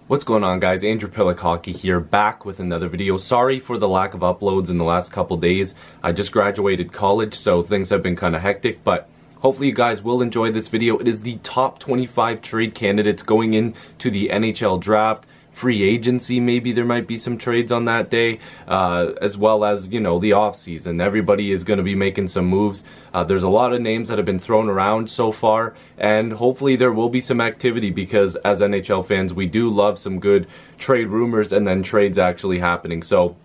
What's going on, guys? Andrew Piluk Hockey here, back with another video. Sorry for the lack of uploads in the last couple days. I just graduated college, so things have been kind of hectic, but hopefully you guys will enjoy this video. It is the top 25 trade candidates going into the NHL draft. Free agency, maybe there might be some trades on that day, as well as, you know, the off season. Everybody is going to be making some moves. There's a lot of names that have been thrown around so far, and hopefully there will be some activity, because as NHL fans, we do love some good trade rumors and then trades actually happening. So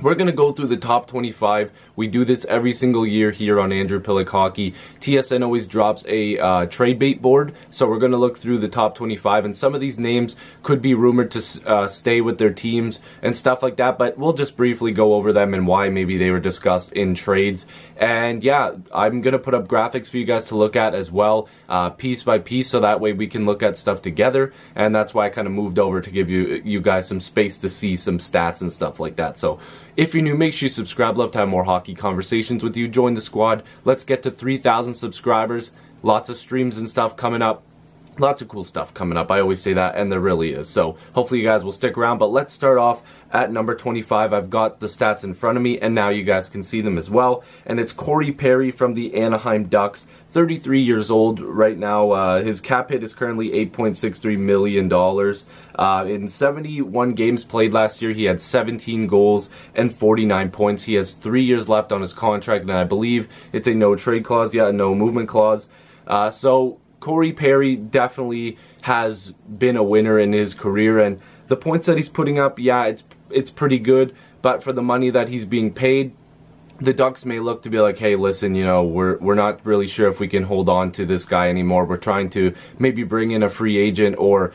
we're going to go through the top 25. We do this every single year here on Andrew Piluk Hockey. TSN always drops a trade bait board, so we're going to look through the top 25, and some of these names could be rumored to stay with their teams and stuff like that, but we'll just briefly go over them and why maybe they were discussed in trades. And yeah, I'm going to put up graphics for you guys to look at as well, piece by piece, so that way we can look at stuff together, and that's why I kind of moved over to give you guys some space to see some stats and stuff like that. So if you're new, make sure you subscribe. Love to have more hockey conversations with you. Join the squad. Let's get to 3,000 subscribers. Lots of streams and stuff coming up. Lots of cool stuff coming up. I always say that, and there really is. So hopefully you guys will stick around. But let's start off at number 25. I've got the stats in front of me, and now you guys can see them as well. And it's Corey Perry from the Anaheim Ducks. 33 years old right now. His cap hit is currently $8.63 million. In 71 games played last year, he had 17 goals and 49 points. He has 3 years left on his contract, and I believe it's a no trade clause, a no movement clause. So Corey Perry definitely has been a winner in his career, and the points that he's putting up, yeah, it's pretty good, but for the money that he's being paid, the Ducks may look to be like, hey, listen, you know, we're not really sure if we can hold on to this guy anymore. We're trying to maybe bring in a free agent or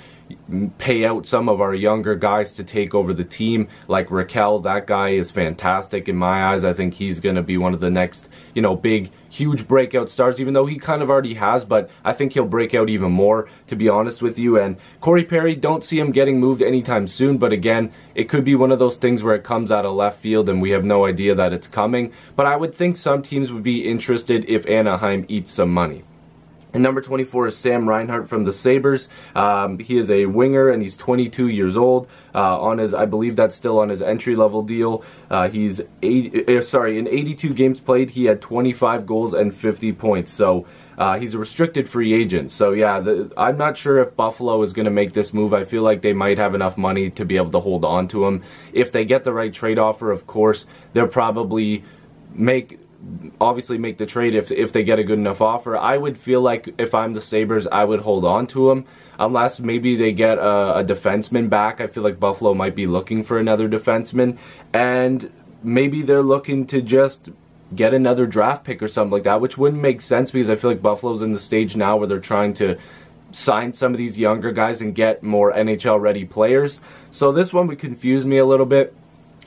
pay out some of our younger guys to take over the team, like Raquel. That guy is fantastic in my eyes. I think he's going to be one of the next, you know, big, huge breakout stars, even though he kind of already has, but I think he'll break out even more, to be honest with you. And Corey Perry, don't see him getting moved anytime soon, but again, it could be one of those things where it comes out of left field and we have no idea that it's coming, but I would think some teams would be interested if Anaheim eats some money. And number 24 is Sam Reinhart from the Sabres. He is a winger, and he's 22 years old. I believe that's still on his entry-level deal. In 82 games played, he had 25 goals and 50 points. So he's a restricted free agent. So yeah, I'm not sure if Buffalo is going to make this move. I feel like they might have enough money to be able to hold on to him. If they get the right trade offer, of course, they'll probably obviously make the trade if they get a good enough offer. I would feel like if I'm the Sabres, I would hold on to him unless maybe they get a defenseman back. I feel like Buffalo might be looking for another defenseman, and maybe they're looking to just get another draft pick or something like that, which wouldn't make sense because I feel like Buffalo's in the stage now where they're trying to sign some of these younger guys and get more NHL ready players. So this one would confuse me a little bit.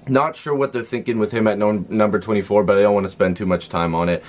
Not sure what they're thinking with him at number 24, but I don't want to spend too much time on it.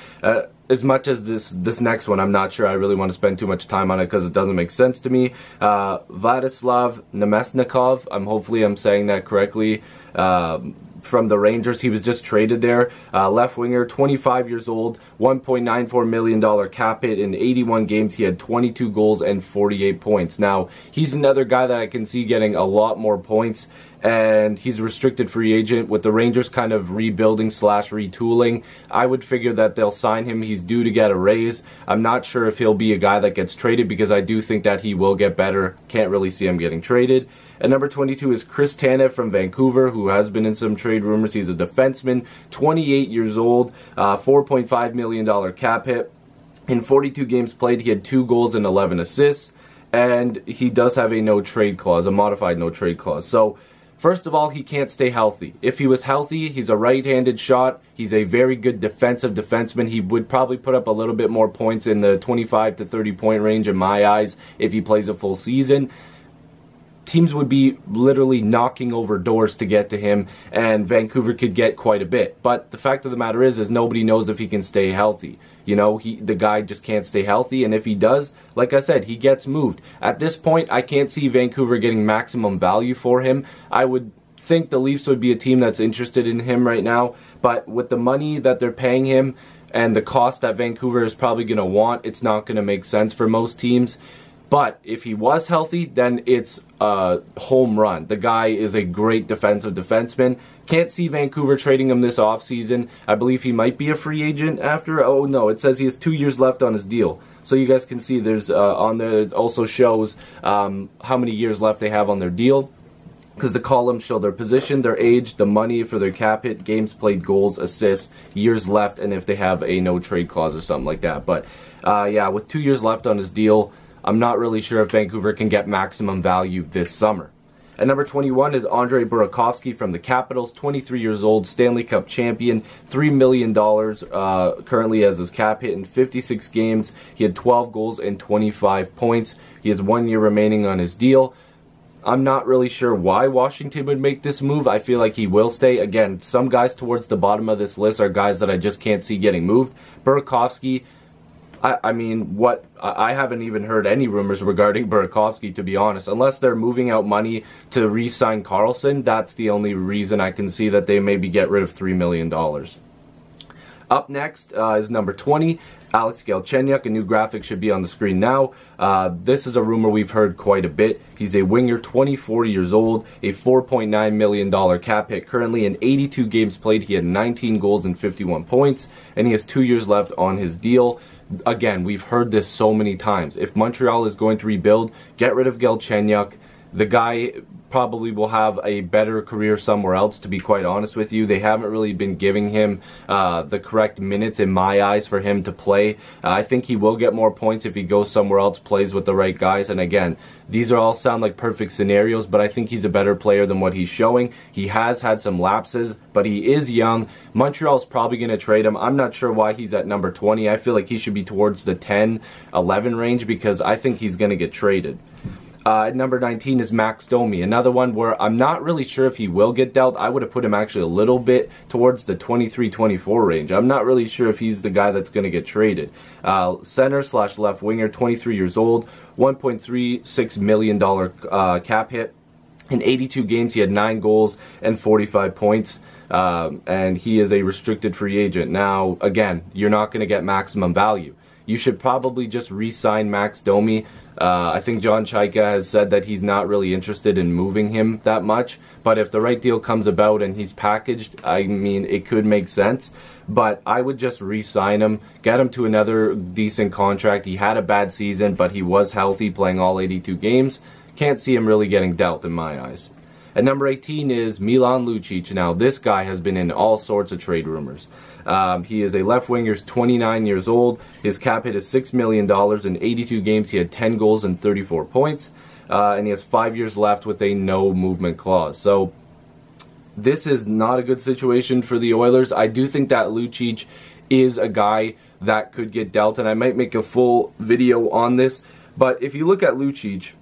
As much as this next one, I'm not sure I really want to spend too much time on it because it doesn't make sense to me. Vladislav Namestnikov, hopefully I'm saying that correctly, from the Rangers. He was just traded there. Left winger, 25 years old, $1.94 million cap hit. In 81 games, he had 22 goals and 48 points. Now, he's another guy that I can see getting a lot more points, and he's a restricted free agent. With the Rangers kind of rebuilding / retooling, I would figure that they'll sign him. He's due to get a raise. I'm not sure if he'll be a guy that gets traded because I do think that he will get better. Can't really see him getting traded. And number 22 is Chris Tanev from Vancouver, who has been in some trade rumors. He's a defenseman, 28 years old, $4.5 million cap hit. In 42 games played, he had 2 goals and 11 assists, and he does have a no trade clause, a modified no trade clause. So first of all, he can't stay healthy. If he was healthy, he's a right-handed shot. He's a very good defensive defenseman. He would probably put up a little bit more points in the 25 to 30 point range in my eyes if he plays a full season. Teams would be literally knocking over doors to get to him, and Vancouver could get quite a bit. But the fact of the matter is nobody knows if he can stay healthy. You know, the guy just can't stay healthy, and if he does, like I said, he gets moved. At this point, I can't see Vancouver getting maximum value for him. I would think the Leafs would be a team that's interested in him right now, but with the money that they're paying him and the cost that Vancouver is probably going to want, it's not going to make sense for most teams. But if he was healthy, then it's a home run. The guy is a great defensive defenseman. Can't see Vancouver trading him this offseason. I believe he might be a free agent after. Oh no, it says he has 2 years left on his deal. So you guys can see there's on there, it also shows how many years left they have on their deal, because the columns show their position, their age, the money for their cap hit, games played, goals, assists, years left, and if they have a no trade clause or something like that. But yeah, with 2 years left on his deal, I'm not really sure if Vancouver can get maximum value this summer. At number 21 is Andrei Burakovsky from the Capitals, 23 years old, Stanley Cup champion, $3 million currently as his cap hit in 56 games. He had 12 goals and 25 points. He has 1 year remaining on his deal. I'm not really sure why Washington would make this move. I feel like he will stay. Again, some guys towards the bottom of this list are guys that I just can't see getting moved. Burakovsky, I mean, I haven't even heard any rumors regarding Burakovsky, to be honest. Unless they're moving out money to re-sign Karlsson, that's the only reason I can see that they maybe get rid of $3 million. Up next is number 20, Alex Galchenyuk. A new graphic should be on the screen now. This is a rumor we've heard quite a bit. He's a winger, 24 years old, a $4.9 million cap hit. Currently in 82 games played, he had 19 goals and 51 points, and he has 2 years left on his deal. Again, we've heard this so many times. If Montreal is going to rebuild, get rid of Galchenyuk. The guy probably will have a better career somewhere else, to be quite honest with you. They haven't really been giving him the correct minutes in my eyes for him to play. I think he will get more points if he goes somewhere else, plays with the right guys. And again, these are all sound like perfect scenarios, but I think he's a better player than what he's showing. He has had some lapses, but he is young. Montreal's probably going to trade him. I'm not sure why he's at number 20. I feel like he should be towards the 10, 11 range, because I think he's going to get traded. At number 19 is Max Domi, another one where I'm not really sure if he will get dealt. I would have put him actually a little bit towards the 23-24 range. I'm not really sure if he's the guy that's going to get traded. Center / left winger, 23 years old, $1.36 million cap hit. In 82 games, he had 9 goals and 45 points. And he is a restricted free agent. Now, again, you're not going to get maximum value. You should probably just re-sign Max Domi. I think John Chaika has said that he's not really interested in moving him that much. But if the right deal comes about and he's packaged, I mean, it could make sense. But I would just re-sign him, get him to another decent contract. He had a bad season, but he was healthy, playing all 82 games. Can't see him really getting dealt in my eyes. At number 18 is Milan Lucic. Now, this guy has been in all sorts of trade rumors. He is a left winger, 29 years old. His cap hit is $6 million. In 82 games, he had 10 goals and 34 points. And he has 5 years left with a no movement clause. So this is not a good situation for the Oilers. I do think that Lucic is a guy that could get dealt, and I might make a full video on this. But if you look at Lucic,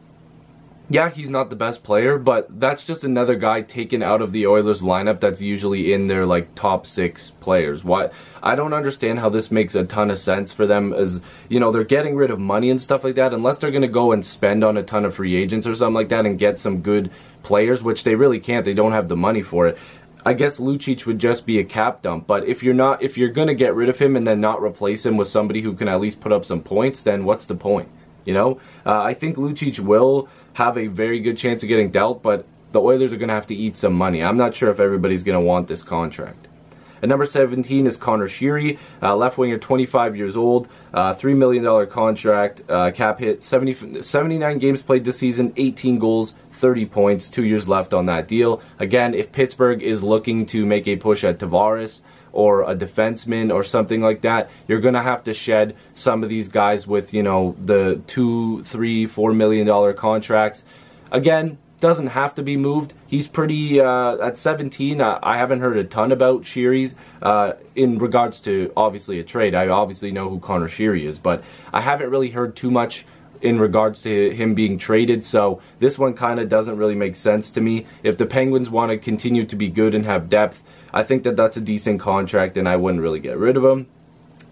yeah, he's not the best player, but that's just another guy taken out of the Oilers lineup that's usually in their like top 6 players. Why? I don't understand how this makes a ton of sense for them, as you know, they're getting rid of money and stuff like that, unless they're going to go and spend on a ton of free agents or something like that and get some good players, which they really can't. They don't have the money for it. I guess Lucic would just be a cap dump, but if you're going to get rid of him and then not replace him with somebody who can at least put up some points, then what's the point? You know, I think Lucic will have a very good chance of getting dealt, but the Oilers are going to have to eat some money. I'm not sure if everybody's going to want this contract. At number 17 is Connor Sheary, left winger, 25 years old, $3 million contract, cap hit, 79 games played this season, 18 goals, 30 points, 2 years left on that deal. Again, if Pittsburgh is looking to make a push at Tavares or a defenseman or something like that, you're going to have to shed some of these guys with, you know, the $2, $3, $4 million contracts. Again, doesn't have to be moved. He's pretty, at 17, I haven't heard a ton about Sheary in regards to, obviously, a trade. I obviously know who Connor Sheary is, but I haven't really heard too much in regards to him being traded, so this one kind of doesn't really make sense to me. If the Penguins want to continue to be good and have depth, I think that that's a decent contract, and I wouldn't really get rid of him.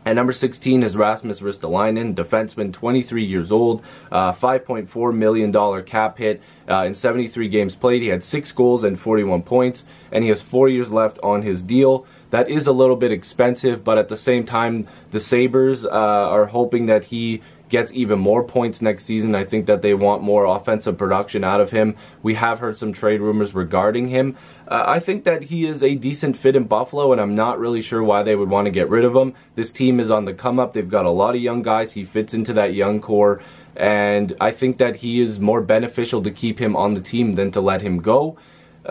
At number 16 is Rasmus Ristolainen, defenseman, 23 years old, $5.4 million cap hit. In 73 games played, he had 6 goals and 41 points, and he has 4 years left on his deal. That is a little bit expensive, but at the same time, the Sabres are hoping that he gets even more points next season. I think that they want more offensive production out of him. We have heard some trade rumors regarding him. I think that he is a decent fit in Buffalo, and I'm not really sure why they would want to get rid of him. This team is on the come up. They've got a lot of young guys. He fits into that young core, and I think that he is more beneficial to keep him on the team than to let him go.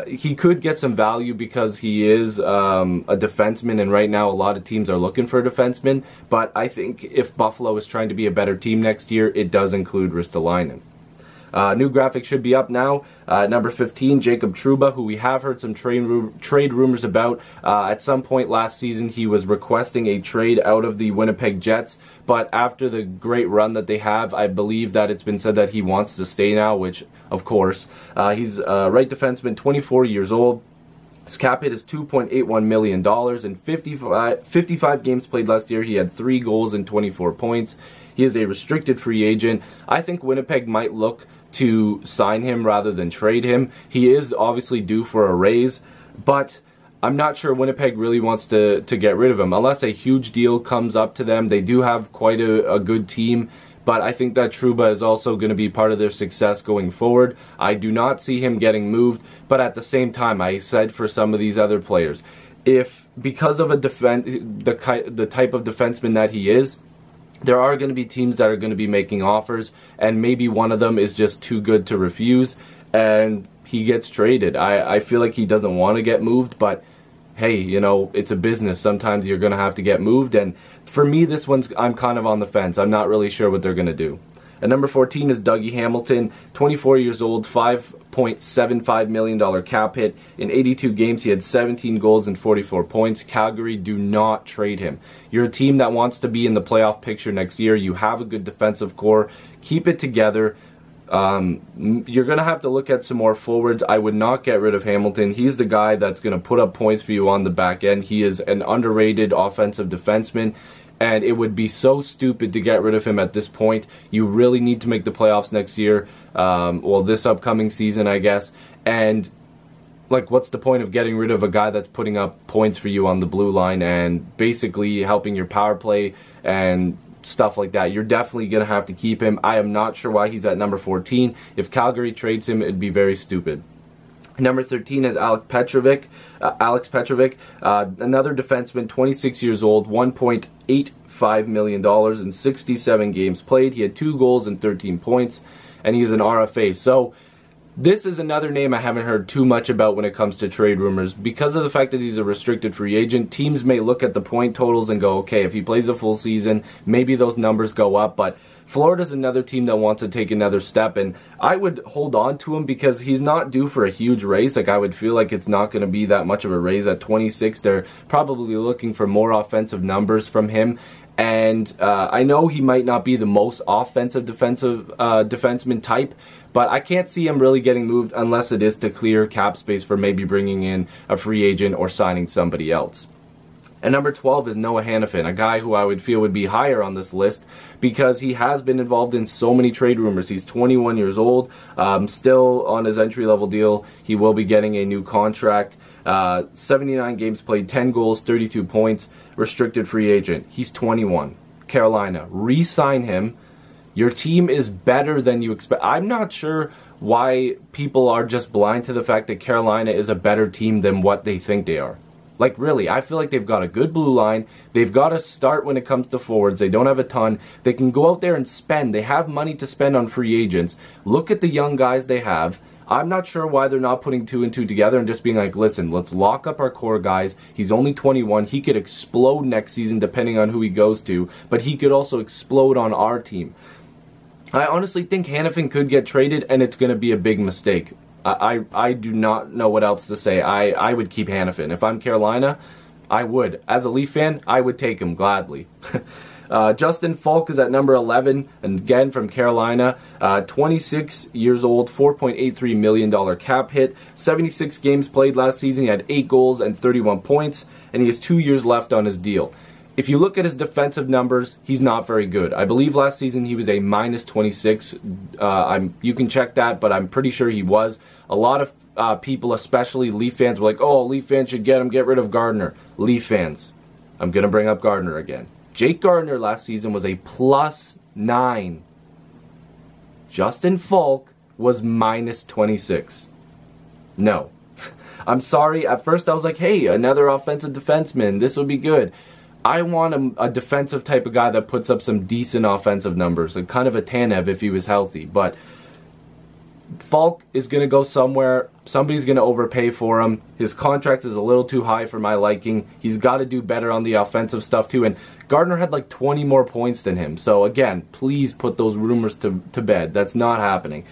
He could get some value because he is a defenseman, and right now a lot of teams are looking for a defenseman. But I think if Buffalo is trying to be a better team next year, it does include Ristolainen. New graphic should be up now. Number 15, Jacob Trouba, who we have heard some trade rumors about. At some point last season, he was requesting a trade out of the Winnipeg Jets, but after the great run that they have, I believe that it's been said that he wants to stay now, which, of course, he's a right defenseman, 24 years old. His cap hit is $2.81 million. In 55 games played last year, he had 3 goals and 24 points. He is a restricted free agent. I think Winnipeg might look to sign him rather than trade him. He is obviously due for a raise, but I'm not sure Winnipeg really wants to get rid of him unless a huge deal comes up to them. They do have quite a good team, but I think that Trouba is also going to be part of their success going forward. I do not see him getting moved, but at the same time, I said for some of these other players, if because of the type of defenseman that he is, there are going to be teams that are going to be making offers, and maybe one of them is just too good to refuse, and he gets traded. I feel like he doesn't want to get moved, but hey, you know, it's a business. Sometimes you're going to have to get moved, and for me, this one's, I'm kind of on the fence. I'm not really sure what they're going to do. At number 14 is Dougie Hamilton, 24 years old, $5.75 million cap hit. In 82 games, he had 17 goals and 44 points. Calgary, do not trade him. You're a team that wants to be in the playoff picture next year. You have a good defensive core. Keep it together. You're going to have to look at some more forwards. I would not get rid of Hamilton. He's the guy that's going to put up points for you on the back end. He is an underrated offensive defenseman, and it would be so stupid to get rid of him at this point. You really need to make the playoffs next year, well, this upcoming season, I guess, and like, what's the point of getting rid of a guy that's putting up points for you on the blue line and basically helping your power play and stuff like that? You're definitely going to have to keep him. I am not sure why he's at number 14. If Calgary trades him, it'd be very stupid. Number 13 is Alex Petrovic, another defenseman, 26 years old, $1.85 million in 67 games played. He had 2 goals and 13 points, and he is an RFA. So this is another name I haven't heard too much about when it comes to trade rumors. Because of the fact that he's a restricted free agent, teams may look at the point totals and go, okay, if he plays a full season, maybe those numbers go up, but Florida's another team that wants to take another step, and I would hold on to him because he's not due for a huge raise. Like, I would feel like it's not going to be that much of a raise at 26. They're probably looking for more offensive numbers from him, and I know he might not be the most offensive defenseman type, but I can't see him really getting moved unless it is to clear cap space for maybe bringing in a free agent or signing somebody else. And number 12 is Noah Hanifin, a guy who I would feel would be higher on this list because he has been involved in so many trade rumors. He's 21 years old, still on his entry-level deal. He will be getting a new contract. 79 games played, 10 goals, 32 points, restricted free agent. He's 21. Carolina, re-sign him. Your team is better than you expect. I'm not sure why people are just blind to the fact that Carolina is a better team than what they think they are. Like, really, I feel like they've got a good blue line. They've got to start when it comes to forwards. They don't have a ton. They can go out there and spend. They have money to spend on free agents. Look at the young guys they have. I'm not sure why they're not putting 2 and 2 together and just being like, listen, let's lock up our core guys. He's only 21. He could explode next season depending on who he goes to, but he could also explode on our team. I honestly think Hanifin could get traded, and it's going to be a big mistake. I do not know what else to say. I would keep Hanifin. If I'm Carolina, I would. As a Leaf fan, I would take him gladly. Justin Falk is at number 11, and again from Carolina. 26 years old, $4.83 million cap hit. 76 games played last season. He had 8 goals and 31 points, and he has 2 years left on his deal. If you look at his defensive numbers, he's not very good. I believe last season he was a minus 26. You can check that, but I'm pretty sure he was. A lot of people, especially Leaf fans, were like, oh, Leaf fans should get him, get rid of Gardner. Leaf fans, I'm going to bring up Gardner again. Jake Gardiner last season was a +9. Justin Falk was -26. No. I'm sorry, at first I was like, hey, another offensive defenseman, this would be good. I want a defensive type of guy that puts up some decent offensive numbers, like kind of a Tanev if he was healthy. But Falk is going to go somewhere. Somebody's going to overpay for him. His contract is a little too high for my liking. He's got to do better on the offensive stuff too. And Gardner had like 20 more points than him. So again, please put those rumors to bed. That's not happening.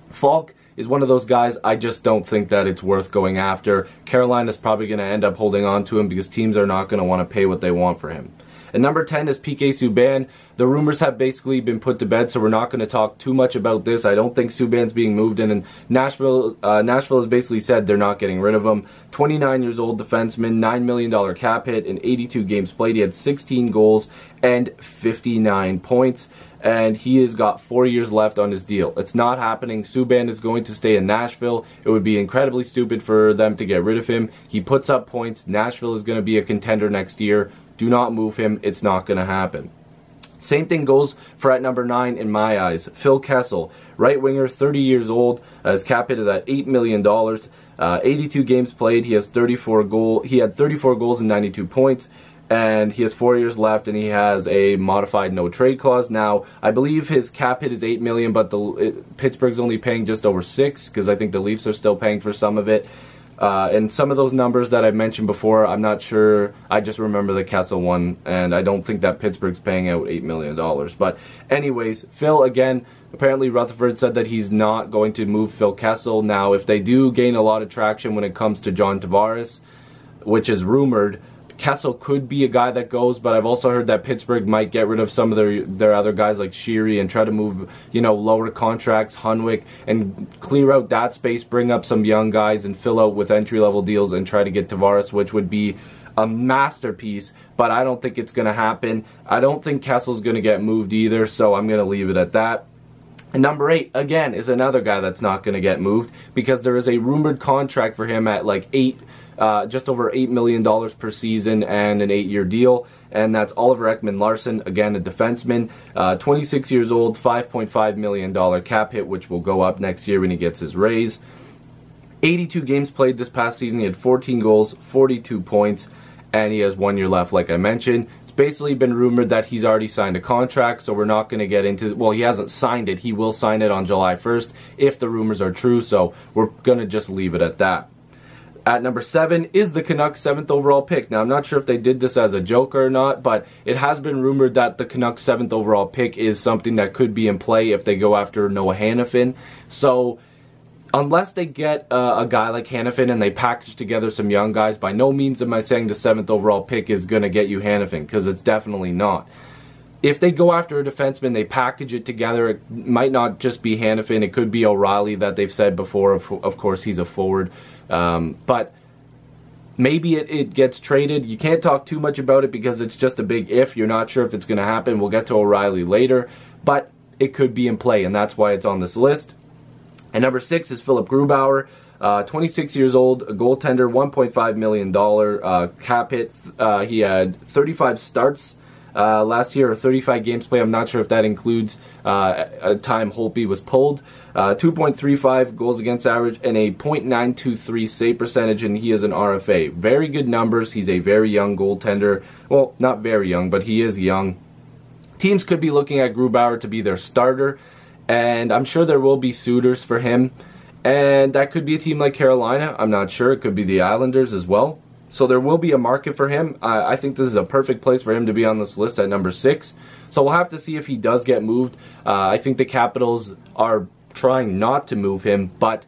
Falk is one of those guys I just don't think that it's worth going after. Carolina's probably going to end up holding on to him because teams are not going to want to pay what they want for him. And number 10 is PK Subban. The rumors have basically been put to bed, so we're not going to talk too much about this. I don't think Subban's being moved in, and Nashville has basically said they're not getting rid of him. 29 years old defenseman, $9 million cap hit in 82 games played. He had 16 goals and 59 points. And he has got 4 years left on his deal. It's not happening. Subban is going to stay in Nashville. It would be incredibly stupid for them to get rid of him. He puts up points. Nashville is going to be a contender next year. Do not move him. It's not going to happen. Same thing goes for at number 9 in my eyes. Phil Kessel, right winger, 30 years old. His cap hit is at $8 million. 82 games played. He had 34 goals and 92 points. And he has 4 years left, and he has a modified no trade clause. Now, I believe his cap hit is $8 million, but Pittsburgh's only paying just over $6 million because I think the Leafs are still paying for some of it. And some of those numbers that I mentioned before, I'm not sure. I just remember the Kessel one, and I don't think that Pittsburgh's paying out $8 million. But anyways, Phil, again, apparently Rutherford said that he's not going to move Phil Kessel. Now, if they do gain a lot of traction when it comes to John Tavares, which is rumored, Kessel could be a guy that goes, but I've also heard that Pittsburgh might get rid of some of their other guys like Sheary and try to move, lower contracts, Hunwick, and clear out that space, bring up some young guys and fill out with entry-level deals and try to get Tavares, which would be a masterpiece, but I don't think it's going to happen. I don't think Kessel's going to get moved either, so I'm going to leave it at that. And number 8, again, is another guy that's not going to get moved because there is a rumored contract for him at like just over $8 million per season and an 8-year deal. And that's Oliver Ekman-Larsson, again a defenseman, 26 years old, $5.5 million cap hit, which will go up next year when he gets his raise. 82 games played this past season. He had 14 goals, 42 points, and he has 1 year left, like I mentioned. It's basically been rumored that he's already signed a contract, so we're not going to get into... Well, he hasn't signed it. He will sign it on July 1st if the rumors are true, so we're going to just leave it at that. At number 7 is the Canucks' 7th overall pick. Now, I'm not sure if they did this as a joke or not, but it has been rumored that the Canucks' 7th overall pick is something that could be in play if they go after Noah Hanifin. So, unless they get a guy like Hanifin and they package together some young guys, by no means am I saying the 7th overall pick is going to get you Hanifin, because it's definitely not. If they go after a defenseman, they package it together, it might not just be Hanifin, it could be O'Reilly that they've said before, of course he's a forward. But maybe it gets traded. You can't talk too much about it because it's just a big if. You're not sure if it's going to happen. We'll get to O'Reilly later, but it could be in play, and that's why it's on this list. And number 6 is Philip Grubauer, 26 years old, a goaltender, $1.5 million cap hit. He had 35 starts last year, or 35 games played. I'm not sure if that includes a time Holtby was pulled. 2.35 goals against average and a .923 save percentage, and he is an RFA. Very good numbers. He's a very young goaltender. Well, not very young, but he is young. Teams could be looking at Grubauer to be their starter, and I'm sure there will be suitors for him. And that could be a team like Carolina. I'm not sure. It could be the Islanders as well. So there will be a market for him. I think this is a perfect place for him to be on this list at number 6. So we'll have to see if he does get moved. I think the Capitals are trying not to move him, but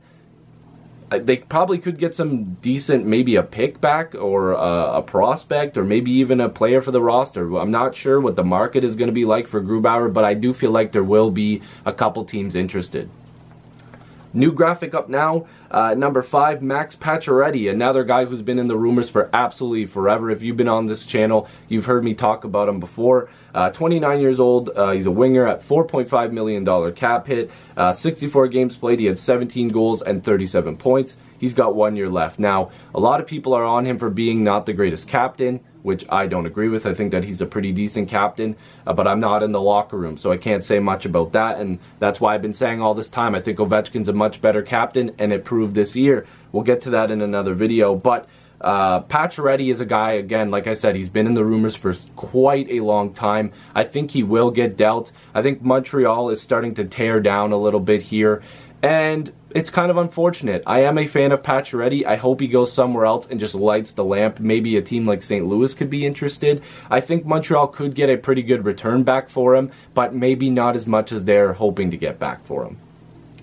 they probably could get some decent, maybe a pick back or a prospect or maybe even a player for the roster. I'm not sure what the market is going to be like for Grubauer, but I do feel like there will be a couple teams interested. New graphic up now, number 5, Max Pacioretty, another guy who's been in the rumors for absolutely forever. If you've been on this channel, you've heard me talk about him before. 29 years old, he's a winger at $4.5 million cap hit, 64 games played, he had 17 goals and 37 points. He's got 1 year left. Now, a lot of people are on him for being not the greatest captain, which I don't agree with. I think that he's a pretty decent captain, but I'm not in the locker room, so I can't say much about that, and that's why I've been saying all this time, I think Ovechkin's a much better captain, and it proved this year. We'll get to that in another video, but Pacioretty is a guy, again, like I said, he's been in the rumors for quite a long time. I think he will get dealt. I think Montreal is starting to tear down a little bit here, and it's kind of unfortunate. I am a fan of Pacioretty. I hope he goes somewhere else and just lights the lamp. Maybe a team like St. Louis could be interested. I think Montreal could get a pretty good return back for him, but maybe not as much as they're hoping to get back for him.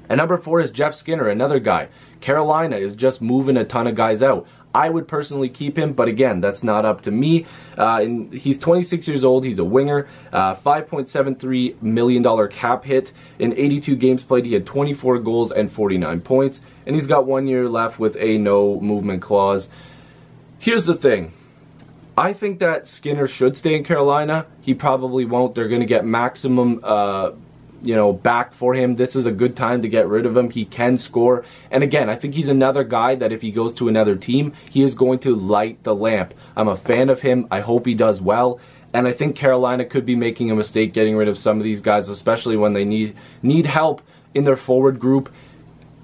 And number 4 is Jeff Skinner, another guy. Carolina is just moving a ton of guys out. I would personally keep him, but again, that's not up to me. He's 26 years old. He's a winger. $5.73 million cap hit. In 82 games played, he had 24 goals and 49 points. And he's got 1 year left with a no movement clause. Here's the thing. I think that Skinner should stay in Carolina. He probably won't. They're going to get maximum back for him. This is a good time to get rid of him. He can score. And again, I think he's another guy that if he goes to another team, he is going to light the lamp. I'm a fan of him. I hope he does well. And I think Carolina could be making a mistake getting rid of some of these guys, especially when they need help in their forward group.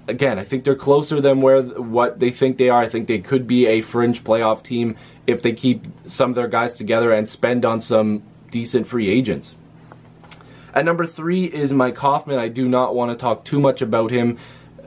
Again, I think they're closer than what they think they are. I think they could be a fringe playoff team if they keep some of their guys together and spend on some decent free agents. At number 3 is Mike Hoffman. I do not want to talk too much about him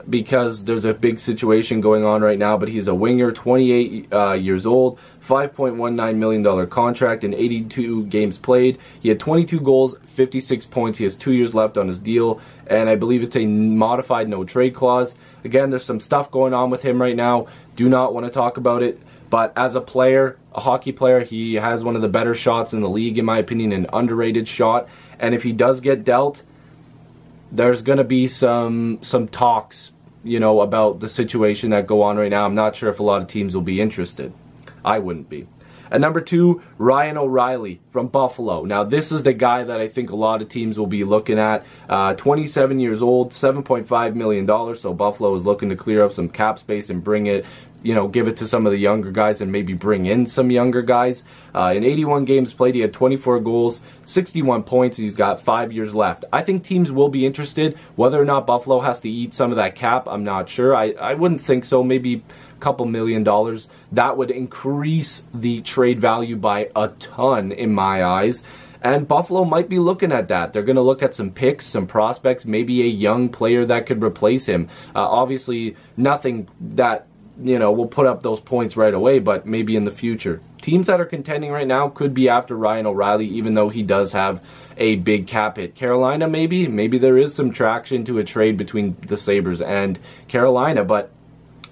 because there's a big situation going on right now, but he's a winger, 28 years old, $5.19 million contract in 82 games played. He had 22 goals, 56 points. He has 2 years left on his deal, and I believe it's a modified no-trade clause. Again, there's some stuff going on with him right now. Do not want to talk about it, but as a player, a hockey player, he has one of the better shots in the league, in my opinion, an underrated shot. And if he does get dealt, there's going to be some talks, about the situation that go on right now. I'm not sure if a lot of teams will be interested. I wouldn't be. At number 2, Ryan O'Reilly from Buffalo. Now, this is the guy that I think a lot of teams will be looking at. 27 years old, $7.5 million. So Buffalo is looking to clear up some cap space and bring it, give it to some of the younger guys and maybe bring in some younger guys. In 81 games played, he had 24 goals, 61 points. He's got 5 years left. I think teams will be interested. Whether or not Buffalo has to eat some of that cap, I'm not sure. I wouldn't think so. Maybe a couple $1 million. That would increase the trade value by a ton in my eyes. And Buffalo might be looking at that. They're going to look at some picks, some prospects, maybe a young player that could replace him. Obviously, nothing that will put up those points right away, but maybe in the future. Teams that are contending right now could be after Ryan O'Reilly, even though he does have a big cap hit. Carolina, maybe there is some traction to a trade between the Sabres and Carolina, but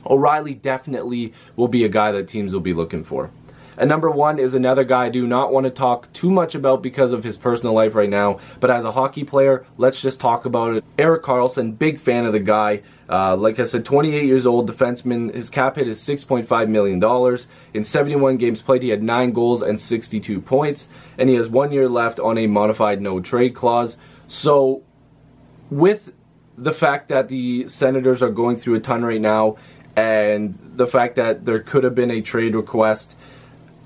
O'Reilly definitely will be a guy that teams will be looking for. And number 1 is another guy I do not want to talk too much about because of his personal life right now, but as a hockey player, let's just talk about it. Erik Karlsson, big fan of the guy. Like I said, 28 years old, defenseman. His cap hit is $6.5 million. In 71 games played, he had 9 goals and 62 points, and he has 1 year left on a modified no-trade clause. So, with the fact that the Senators are going through a ton right now, and the fact that there could have been a trade request,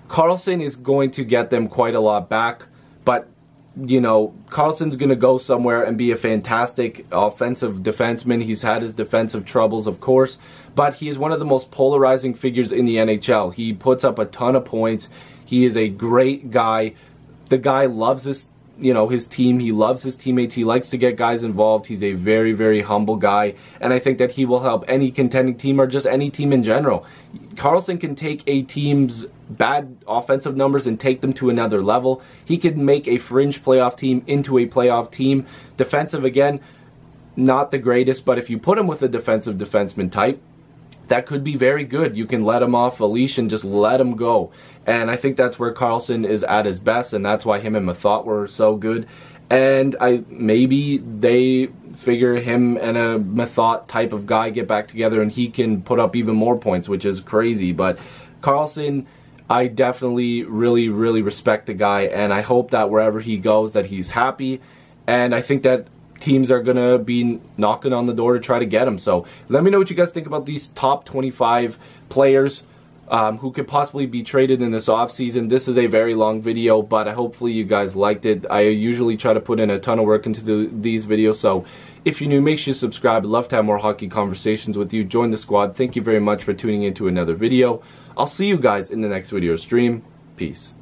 Karlsson is going to get them quite a lot back, but Karlsson's going to go somewhere and be a fantastic offensive defenseman. He's had his defensive troubles, of course, but he is one of the most polarizing figures in the NHL. He puts up a ton of points. He is a great guy. The guy loves his team. He loves his teammates. He likes to get guys involved. He's a very, very humble guy, and I think that he will help any contending team or just any team in general. Karlsson can take a team's bad offensive numbers and take them to another level. He could make a fringe playoff team into a playoff team. Defensive, again, not the greatest, but if you put him with a defensive defenseman type, that could be very good. You can let him off a leash and just let him go. And I think that's where Karlsson is at his best, and that's why him and Mathot were so good. And maybe they figure him and a Mathot type of guy get back together and he can put up even more points, which is crazy. But Karlsson, I definitely really, really respect the guy, and I hope that wherever he goes that he's happy. And I think that teams are going to be knocking on the door to try to get him. So let me know what you guys think about these top 25 players who could possibly be traded in this offseason. This is a very long video, but hopefully you guys liked it. I usually try to put in a ton of work into these videos, so if you're new, make sure you subscribe. I'd love to have more hockey conversations with you. Join the squad. Thank you very much for tuning into another video. I'll see you guys in the next video stream. Peace.